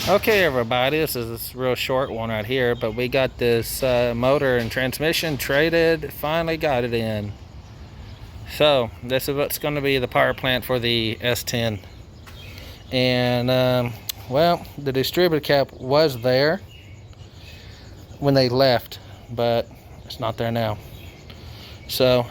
Okay, everybody, this is this real short one right here, but we got this motor and transmission traded. Finally got it in. So this is what's going to be the power plant for the S10. And well, the distributor cap was there when they left, but it's not there now. So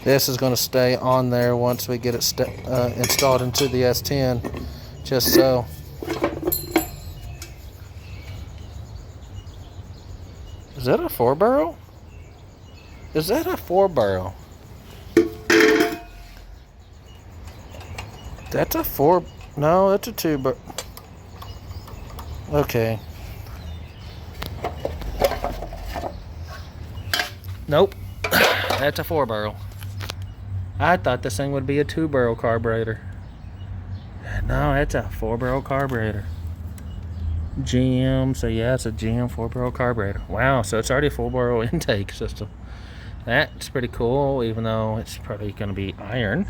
this is going to stay on there once we get it installed into the S10, just so. Is that a 4-barrel? Is that a 4-barrel? That's a 4. No, that's a 2-barrel. Okay. Nope. That's a 4-barrel. I thought this thing would be a 2-barrel carburetor. No, it's a 4-barrel carburetor. GM, so yeah, it's a GM 4-barrel carburetor. Wow, so it's already a 4-barrel intake system. That's pretty cool, even though it's probably going to be iron.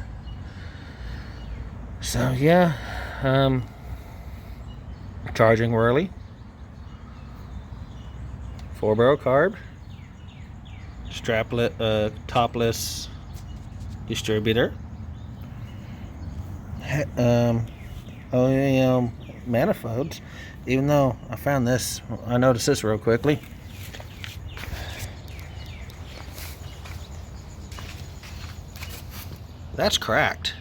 So yeah, charging early. 4-barrel carb. Straplet, topless distributor. OEM manifolds. Even though I found this, I noticed this real quickly. That's cracked.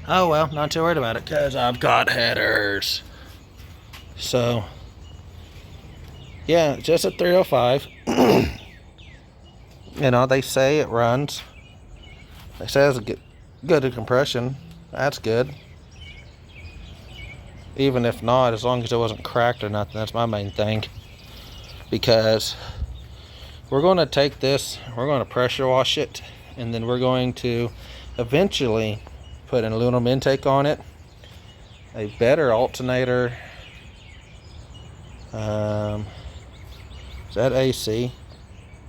Oh well, not too worried about it because I've got headers. So yeah, just a 305. You know, they say it runs. They say it's good compression. That's good. Even if not, as long as it wasn't cracked or nothing, that's my main thing. Because we're going to take this, we're going to pressure wash it, and then we're going to eventually put an aluminum intake on it, a better alternator. Is that AC?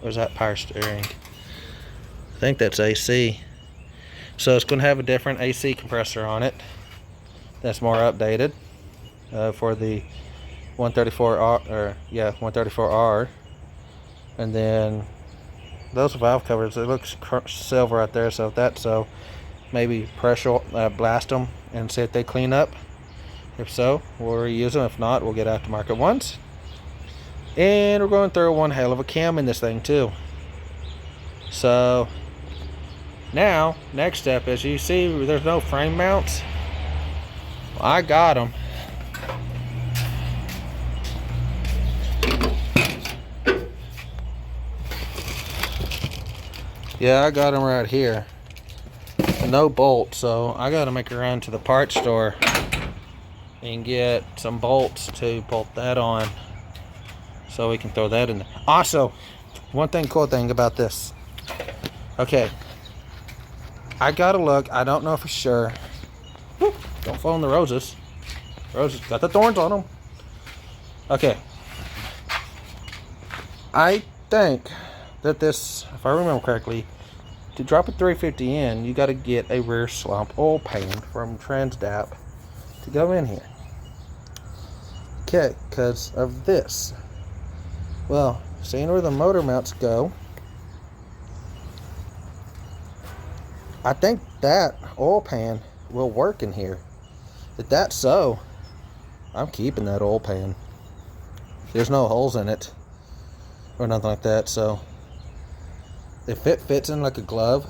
Or is that power steering? I think that's AC. So it's going to have a different AC compressor on it. That's more updated for the 134R, or yeah, 134R. And then those valve covers, it looks silver right there. So if that's so, maybe pressure blast them and see if they clean up. If so, we'll reuse them. If not, we'll get aftermarket ones. And we're going to throw one hell of a cam in this thing too. So now, next step is, you see there's no frame mounts. Well, I got them. Yeah, I got them right here. No bolts, so I got to make a run to the parts store and get some bolts to bolt that on, so we can throw that in there. Also, cool thing about this. Okay, I gotta look. I don't know for sure. Don't fall in the roses. Roses got the thorns on them. Okay, I think that this, if I remember correctly, to drop a 350 in, you got to get a rear slump oil pan from Transdap to go in here. Okay, because of this. Well, seeing where the motor mounts go, I think that oil pan will work in here. If that's so, I'm keeping that oil pan. There's no holes in it or nothing like that, so if it fits in like a glove,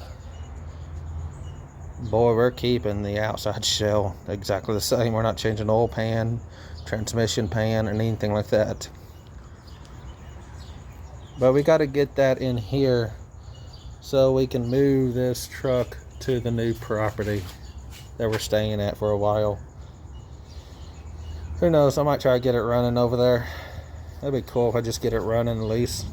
boy, we're keeping the outside shell exactly the same. We're not changing oil pan, transmission pan, or anything like that. But we got to get that in here so we can move this truck to the new property that we're staying at for a while. Who knows, I might try to get it running over there. That'd be cool if I just get it running at least.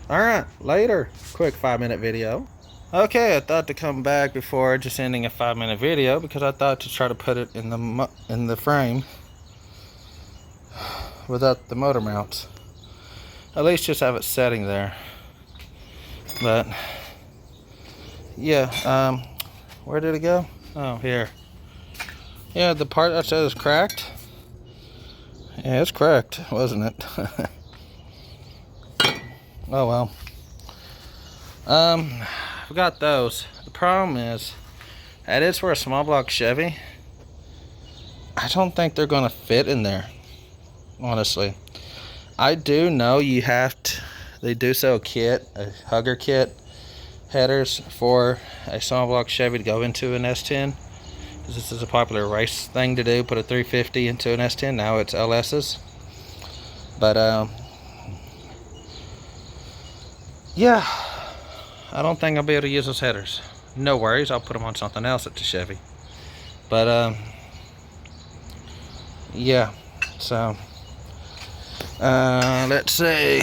Alright, later. Quick 5-minute video. Okay, I thought to come back before just ending a 5-minute video, because I thought to try to put it in the frame without the motor mounts. At least just have it setting there. But yeah, where did it go? Oh, here. Yeah, the part that says cracked. Yeah, it's cracked, wasn't it? Oh well. I've got those. The problem is, that is for a small block Chevy. I don't think they're gonna fit in there, honestly. I do know you have to, they do sell a kit, a hugger kit, headers for a small block Chevy to go into an S10. Because this is a popular race thing to do, put a 350 into an S10. Now it's LS's. But, yeah, I don't think I'll be able to use those headers. No worries, I'll put them on something else at the Chevy. But, yeah, so, let's see.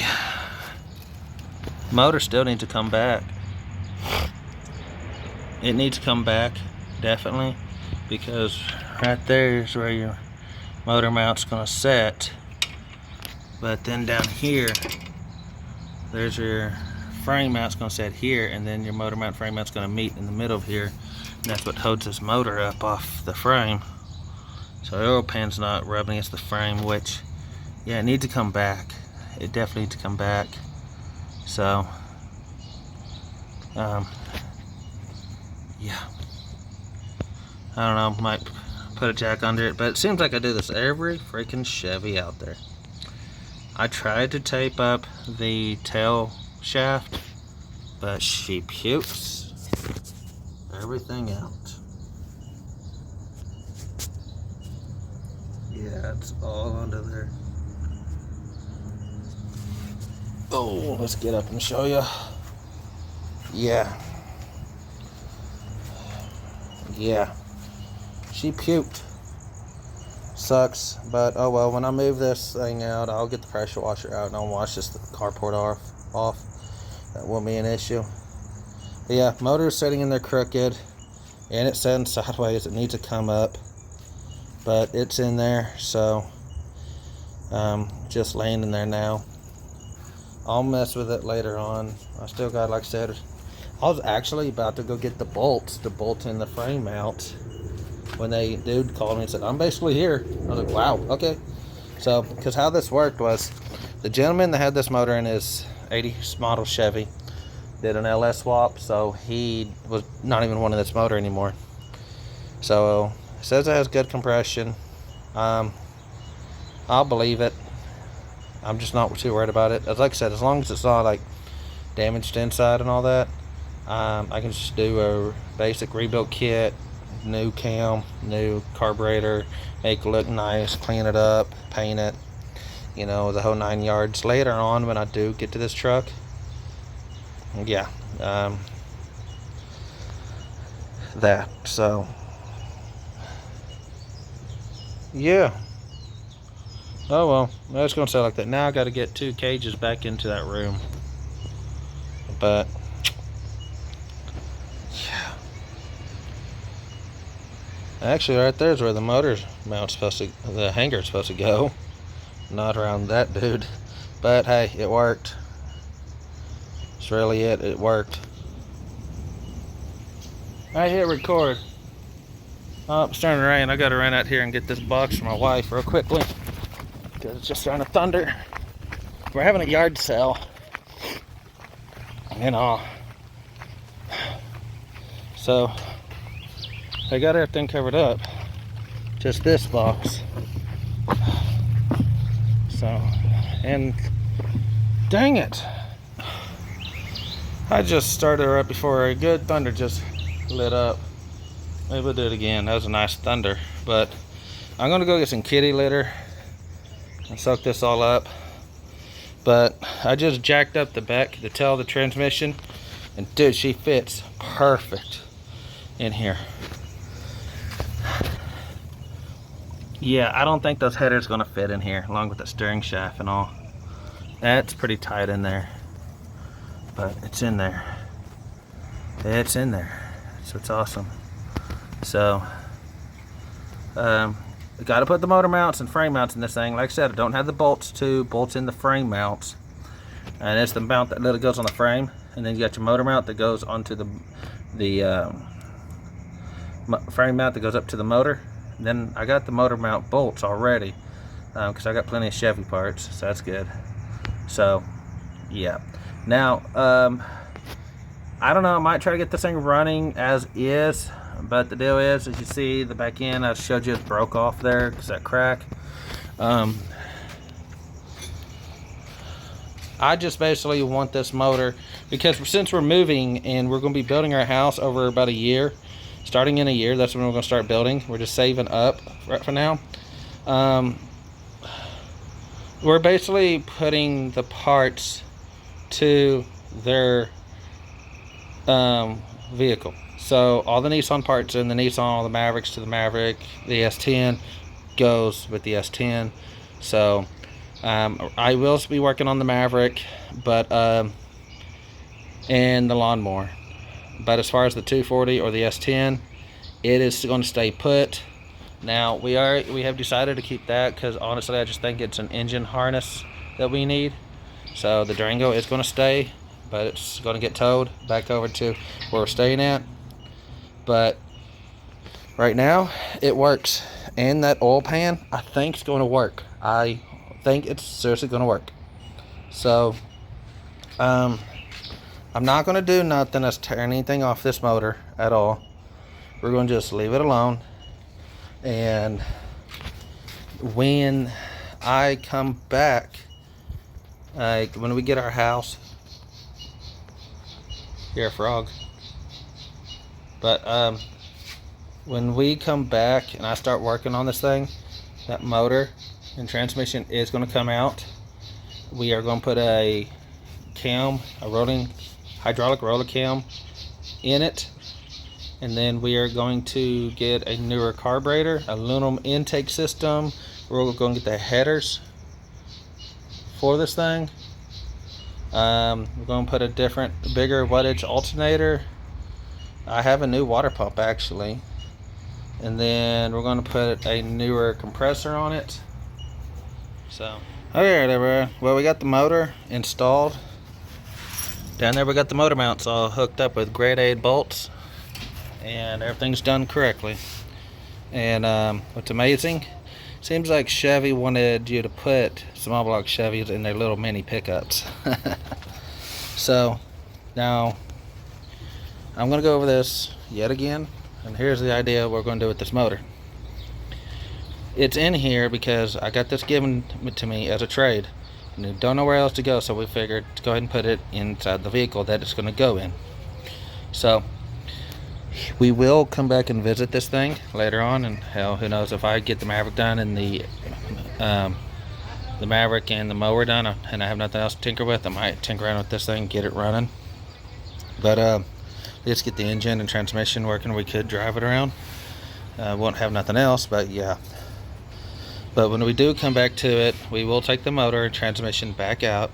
Motor still needs to come back. It needs to come back, definitely, because right there is where your motor mount's gonna set. But then down here, there's your frame mount's gonna set here, and then your motor mount frame mount's gonna meet in the middle of here. And that's what holds this motor up off the frame. So the oil pan's not rubbing against the frame, which, yeah, it needs to come back. It definitely needs to come back. So, yeah. I don't know, might put a jack under it, but it seems like I do this every freaking Chevy out there. I tried to tape up the tail shaft, but she pukes everything out. Yeah, it's all under there. Oh, let's get up and show you. Yeah. Yeah. She puked. Sucks, but oh well. When I move this thing out, I'll get the pressure washer out and I'll wash this carport off. That won't be an issue. But yeah, motor's sitting in there crooked, and it's sitting sideways. It needs to come up, but it's in there, so just laying in there now. I'll mess with it later on. I still got, like I said, I was actually about to go get the bolts to bolt in the frame mount when the dude called me and said, I'm basically here. I was like, wow, okay. So, because how this worked was, the gentleman that had this motor in his 80s model Chevy did an LS swap, so he was not even wanting this motor anymore. So, it says it has good compression. I'll believe it. I'm just not too worried about it. As like I said, as long as it's not like damaged inside and all that, I can just do a basic rebuild kit, new cam, new carburetor, make it look nice, clean it up, paint it, you know, the whole 9 yards. Later on, when I do get to this truck, yeah, that. So, yeah. Oh well, that's gonna sound like that. Now I got to get 2 cages back into that room, but yeah, actually, right there's where the motor mount's supposed to, the hanger's supposed to go, not around that dude. But hey, it worked. That's really it. It worked. I hit record. Oh, it's starting to rain. I gotta run out here and get this box for my wife real quickly, because it's just starting to thunder. We're having a yard sale, you know, so I got everything covered up, just this box. So, and dang it, I just started right before a good thunder just lit up. Maybe we'll do it again. That was a nice thunder. But I'm gonna go get some kitty litter and soak this all up. But I just jacked up the back, the tail of the transmission, and dude, she fits perfect in here. Yeah, I don't think those headers gonna fit in here, along with the steering shaft and all. That's pretty tight in there, but it's in there. It's in there, so it's awesome. So, got to put the motor mounts and frame mounts in this thing. Like I said, I don't have the bolts in the frame mounts, and it's the mount that literally goes on the frame, and then you got your motor mount that goes onto the frame mount that goes up to the motor. Then I got the motor mount bolts already, because I got plenty of Chevy parts, so that's good. So yeah, now I don't know, I might try to get this thing running as is, but the deal is, as you see, the back end I showed you, it broke off there because that crack. I just basically want this motor, because since we're moving and we're going to be building our house over about a year, starting in a year, that's when we're going to start building. We're just saving up right for now. We're basically putting the parts to their vehicle. So all the Nissan parts in the Nissan, all the Mavericks to the Maverick, the S10 goes with the S10. So I will be working on the Maverick, but and the lawnmower. But as far as the 240 or the S10, it is going to stay put. Now we have decided to keep that because honestly I just think it's an engine harness that we need. So the Durango is going to stay, but it's going to get towed back over to where we're staying at. But right now it works, and that oil pan I think is going to work. I think it's seriously going to work. So I'm not going to do nothing that's tear anything off this motor at all. We're going to just leave it alone, and when I come back, like when we get our house here, frog, but when we come back and I start working on this thing, that motor and transmission is going to come out. We are going to put a cam, a rolling hydraulic roller cam in it, and then we are going to get a newer carburetor, aluminum intake system. We're going to get the headers for this thing. We're going to put a different, bigger wattage alternator. I have a new water pump actually, and then we're going to put a newer compressor on it. So okay, there, well, we got the motor installed. Down there we got the motor mounts all hooked up with grade A bolts, and everything's done correctly. And what's amazing, seems like Chevy wanted you to put small block Chevys in their little mini pickups. So now I'm going to go over this yet again, and here's the idea we're going to do with this motor. It's in here because I got this given to me as a trade, and I don't know where else to go, so we figured to go ahead and put it inside the vehicle that it's going to go in. So we will come back and visit this thing later on, and hell, who knows, if I get the Maverick done and the Maverick and the mower done, and I have nothing else to tinker with, I might tinker around with this thing, get it running. But let's get the engine and transmission working. We could drive it around. Won't have nothing else, but yeah. But when we do come back to it, we will take the motor and transmission back out.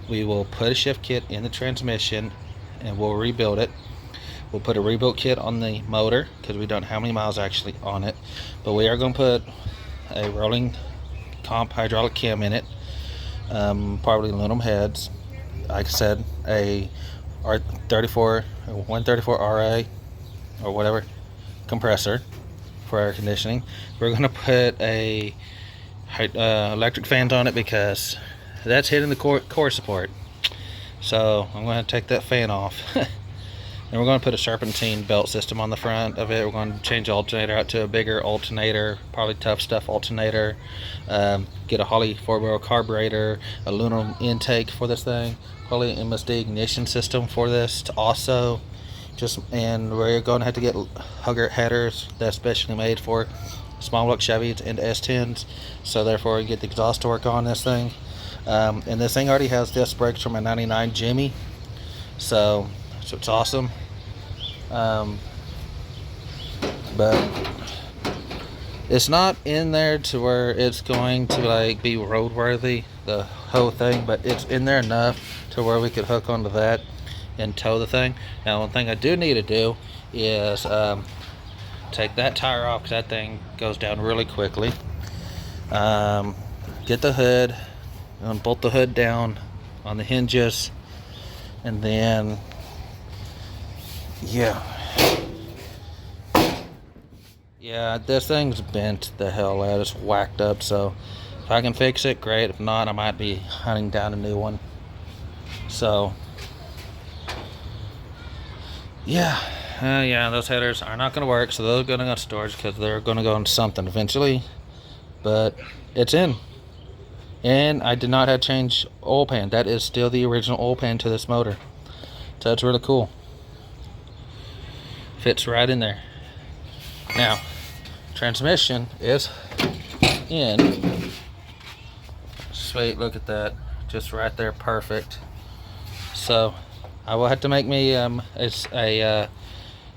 We will put a shift kit in the transmission, and we'll rebuild it. We'll put a rebuilt kit on the motor because we don't know how many miles actually on it. But we are going to put a rolling comp hydraulic cam in it, probably aluminum heads. Like I said, a R34, 134 RA or whatever compressor for air conditioning. We're going to put a electric fans on it because that's hitting the core support. So I'm going to take that fan off. And we're going to put a serpentine belt system on the front of it. We're going to change the alternator out to a bigger alternator, probably tough stuff alternator. Get a Holley 4-barrel carburetor, aluminum intake for this thing, probably MSD ignition system for this also. And we're going to have to get hugger headers that's specially made for small block Chevys and S10s. So therefore we get the exhaust torque on this thing. And this thing already has disc brakes from a 99 Jimmy. So it's awesome. But it's not in there to where it's going to like be roadworthy, the whole thing, but it's in there enough to where we could hook onto that and tow the thing. Now one thing I do need to do is take that tire off because that thing goes down really quickly. Get the hood and bolt the hood down on the hinges, and then yeah, Yeah, this thing's bent the hell out. It's whacked up, so if I can fix it, great. If not, I might be hunting down a new one. So, yeah. Yeah, those headers are not going to work, so those are going to go in storage because they're going to go in something eventually. But it's in. And I did not have to change oil pan. That is still the original oil pan to this motor. So that's really cool. Fits right in there. Now, transmission is in. Sweet, look at that. Just right there, perfect. So I will have to make me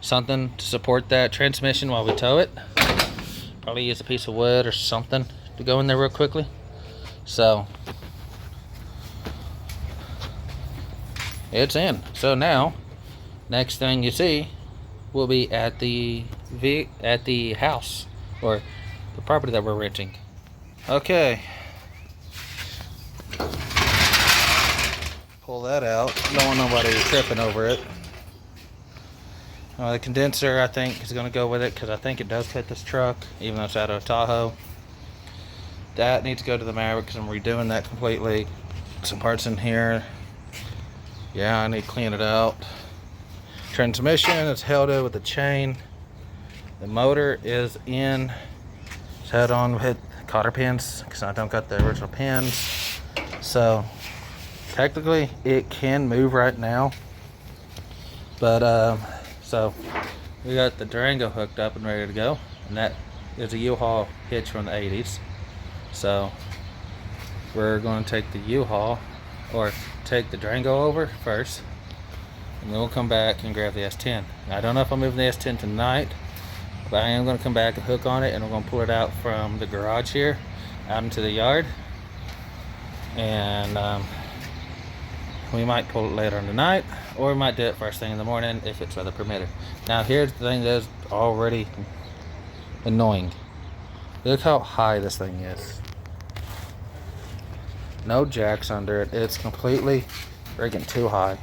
something to support that transmission while we tow it. Probably use a piece of wood or something to go in there real quickly. So it's in. So now, next thing you see will be at the house or the property that we're renting. Okay. Pull that out. Don't want nobody tripping over it. The condenser, I think, is going to go with it because I think it does fit this truck, even though it's out of a Tahoe. That needs to go to the Maverick because I'm redoing that completely. Some parts in here. Yeah, I need to clean it out. Transmission is held in with the chain. The motor is in. It's held on with cotter pins because I don't got the original pins. So technically it can move right now. But so we got the Durango hooked up and ready to go. And that is a U-Haul hitch from the 80s. So we're going to take the U-Haul or take the Durango over first, and then we'll come back and grab the S10. Now, I don't know if I'm moving the S10 tonight, but I am going to come back and hook on it, and we're going to pull it out from the garage here out into the yard, and we might pull it later on tonight, or we might do it first thing in the morning if it's weather permitted. Now here's the thing that's already annoying. Look how high this thing is. No jacks under it. It's completely freaking too high.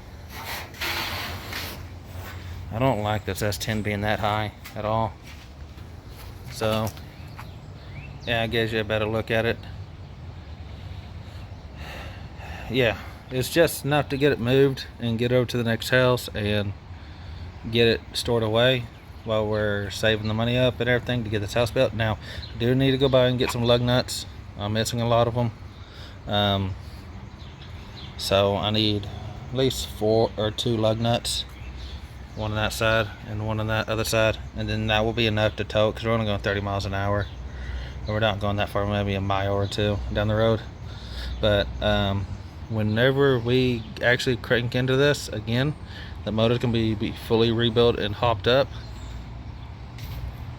I don't like this S10 being that high at all. So, yeah, it gives you a better look at it. Yeah, it's just enough to get it moved and get over to the next house and get it stored away while we're saving the money up and everything to get this house built. Now, I do need to go by and get some lug nuts. I'm missing a lot of them. So I need at least 4 or 2 lug nuts, one on that side and one on that other side, and then that will be enough to tow it because we're only going 30 miles an hour and we're not going that far, maybe a mile or 2 down the road. But whenever we actually crank into this again, the motor can be fully rebuilt and hopped up.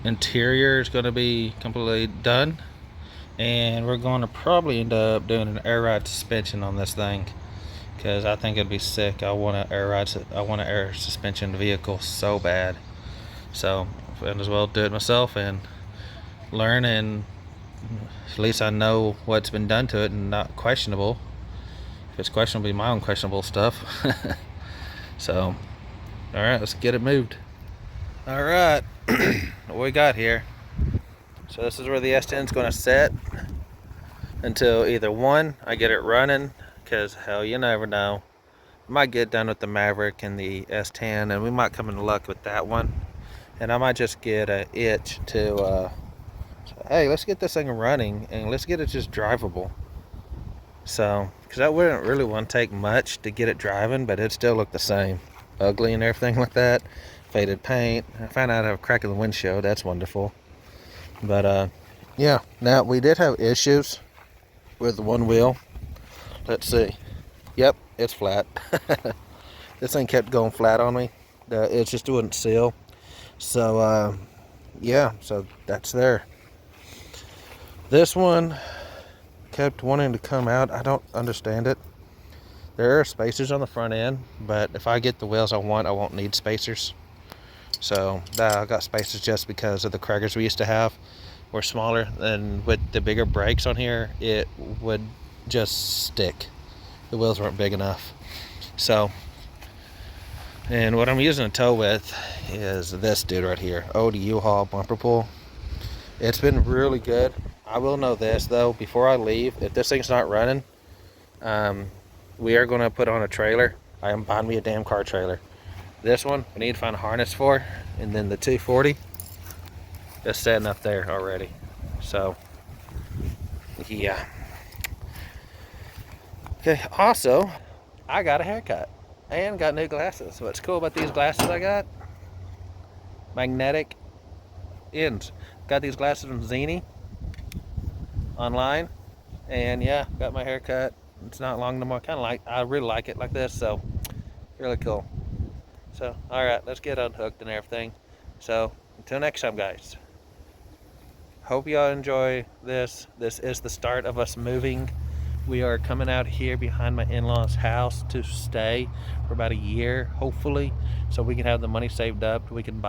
Interior is going to be completely done, and we're going to probably end up doing an air ride suspension on this thing because I think it'd be sick. I want an air suspension vehicle so bad. So I might as well do it myself and learn, and at least I know what's been done to it and not questionable. If it's questionable, it'll be my own questionable stuff. So, all right, let's get it moved. All right, what we got here. So this is where the S10 is going to sit until either one, I get it running, because hell, you never know. I might get done with the Maverick and the S10, and we might come into luck with that one. And I might just get an itch to, hey, let's get this thing running, and let's get it just drivable. So, because I wouldn't really want to take much to get it driving, but it'd still look the same. Ugly and everything like that. Faded paint. I found out I have a crack in the windshield. That's wonderful. But, yeah. Now, we did have issues with one wheel. Let's see. Yep, it's flat. This thing kept going flat on me. It just wouldn't seal. So, yeah. So, that's there. This one kept wanting to come out. I don't understand it. There are spacers on the front end, but if I get the wheels I want, I won't need spacers. So I got spacers just because of the Craggers we used to have were smaller, and with the bigger brakes on here, it would just stick. The wheels weren't big enough. So And what I'm using a tow with is this dude right here, Old U-Haul bumper pull. It's been really good. I will know this though, before I leave, if this thing's not running, we are going to put on a trailer. I am buying me a damn car trailer. This one we need to find a harness for, and then the 240 is setting up there already. So yeah. Okay, also I got a haircut and got new glasses. What's cool about these glasses I got? Magnetic ends. Got these glasses from Zini online, and yeah, got my haircut. It's not long no more. I really like it like this, so really cool. So all right, let's get unhooked and everything. So until next time, guys. Hope y'all enjoy this. This is the start of us moving. We are coming out here behind my in-laws' house to stay for about a year, hopefully, so we can have the money saved up. We can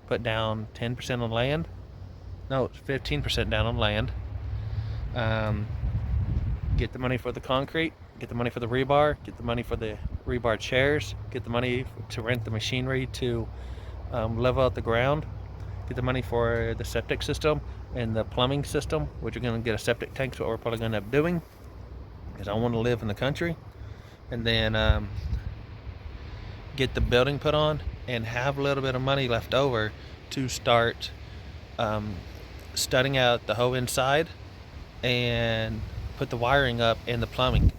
put down 10% on land. No, 15% down on land. Get the money for the concrete, get the money for the rebar, get the money for the rebar chairs, get the money to rent the machinery to level out the ground, get the money for the septic system and the plumbing system, which are going to get a septic tank. So what we're probably going to end up doing, because I want to live in the country, and then get the building put on and have a little bit of money left over to start studding out the whole inside and put the wiring up and the plumbing.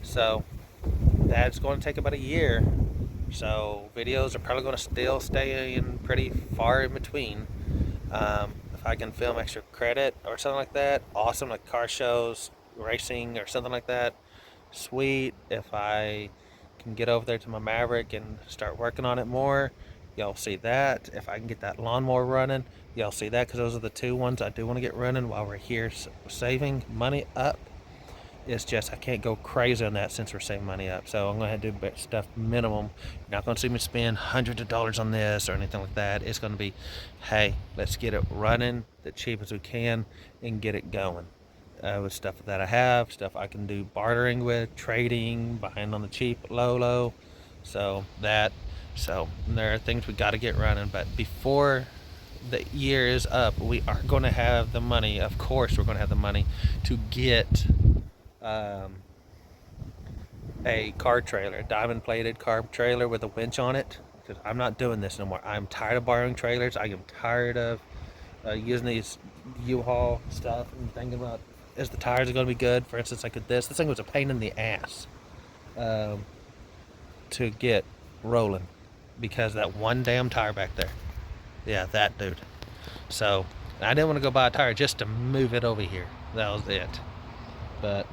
So that's going to take about a year. So videos are probably going to still stay in pretty far in between. If I can film extra credit or something like that, awesome, like car shows, racing or something like that, sweet. If I can get over there to my Maverick and start working on it more, y'all see that. If I can get that lawnmower running, y'all see that, because those are the two ones I do want to get running while we're here saving money up. It's just I can't go crazy on that since we're saving money up. So I'm going to do stuff minimum. You're not going to see me spend hundreds of dollars on this or anything like that. It's going to be, hey, let's get it running the cheap as we can and get it going. With stuff that I have, stuff I can do bartering with, trading, buying on the cheap, low. So there are things we got to get running. But before the year is up, we are going to have the money. Of course, we're going to have the money to get a car trailer, a diamond plated car trailer with a winch on it, because I'm not doing this no more. I'm tired of borrowing trailers. I am tired of using these U-Haul stuff and thinking about, is the tires going to be good? For instance, this thing was a pain in the ass to get rolling because that one damn tire back there. Yeah, that dude. So I didn't want to go buy a tire just to move it over here. That was it. But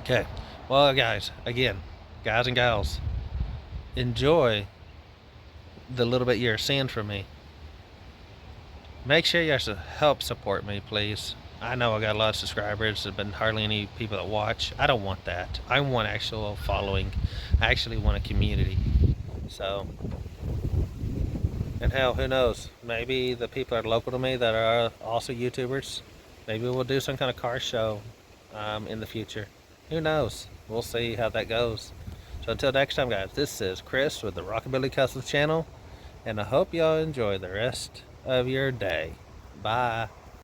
okay, well guys and gals, enjoy the little bit you're seeing from me. Make sure you help support me, please. I know I got a lot of subscribers, there's been hardly any people that watch. I don't want that. I want actual following. I actually want a community. So, and hell, who knows, maybe the people that are local to me that are also YouTubers, maybe we'll do some kind of car show in the future. Who knows? We'll see how that goes. So until next time, guys, this is Chris with the Rockabilly Customs channel, and I hope y'all enjoy the rest of your day. Bye.